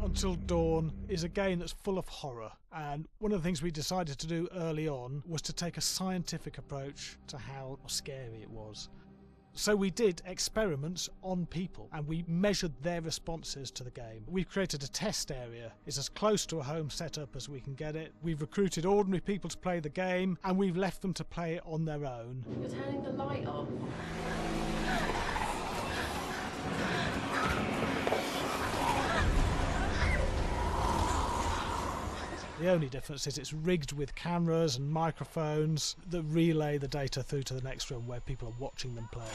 Until Dawn is a game that's full of horror, and one of the things we decided to do early on was to take a scientific approach to how scary it was. So we did experiments on people and we measured their responses to the game. We've created a test area. It's as close to a home setup as we can get it. We've recruited ordinary people to play the game and we've left them to play it on their own. You're turning the light off. The only difference is it's rigged with cameras and microphones that relay the data through to the next room where people are watching them play.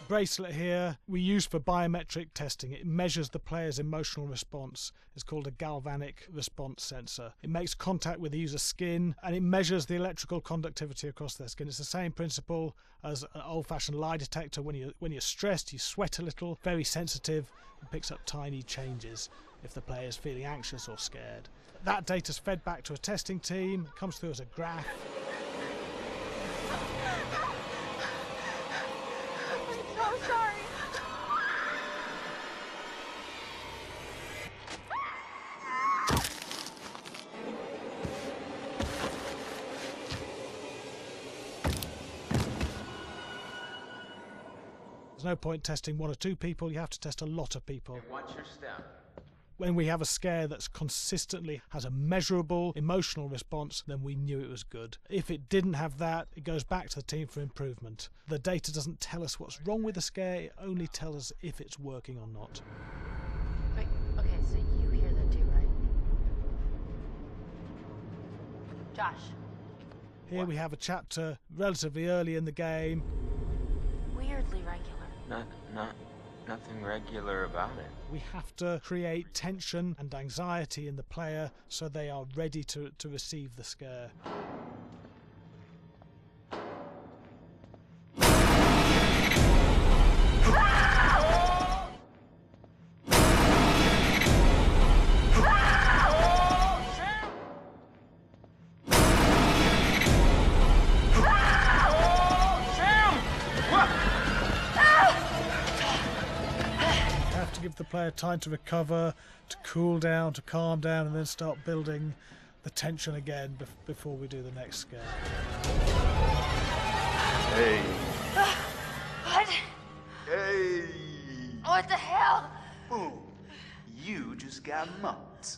Bracelet here we use for biometric testing. It measures the player's emotional response. It's called a galvanic response sensor. It makes contact with the user's skin and it measures the electrical conductivity across their skin. It's the same principle as an old-fashioned lie detector. When you're stressed, you sweat a little, very sensitive, and picks up tiny changes if the player is feeling anxious or scared. That data's fed back to a testing team, comes through as a graph. I'm so sorry. There's no point testing one or two people, you have to test a lot of people. And watch your step. When we have a scare that's consistently has a measurable emotional response, then we knew it was good. If it didn't have that, it goes back to the team for improvement. The data doesn't tell us what's wrong with the scare, it only tells us if it's working or not. Wait, okay, so you hear that too, right? Josh. Here we have a chapter relatively early in the game. Weirdly regular. Nothing regular about it. We have to create tension and anxiety in the player so they are ready to receive the scare. Give the player time to recover, to cool down, to calm down, and then start building the tension again before we do the next scare. Hey. What? Hey. What the hell? Boom. You just got mugged.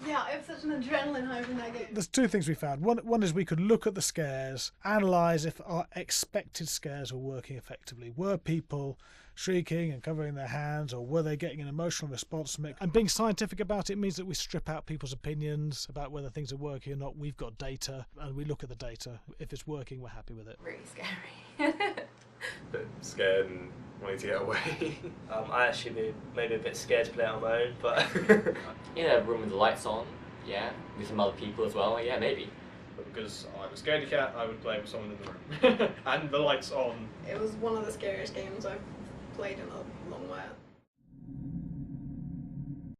Yeah, I have such an adrenaline high from that game. There's two things we found. One is we could look at the scares, analyse if our expected scares were working effectively. Were people shrieking and covering their hands, or were they getting an emotional response from it? And being scientific about it means that we strip out people's opinions about whether things are working or not. We've got data, and we look at the data. If it's working, we're happy with it. Really scary. Bit scared and wanting to get away. I actually be maybe a bit scared to play on my own, but In a room with the lights on, yeah, with some other people as well, yeah, maybe. But because I'm a scaredy cat, I would play with someone in the room. And the lights on. It was one of the scariest games I've played in a long while.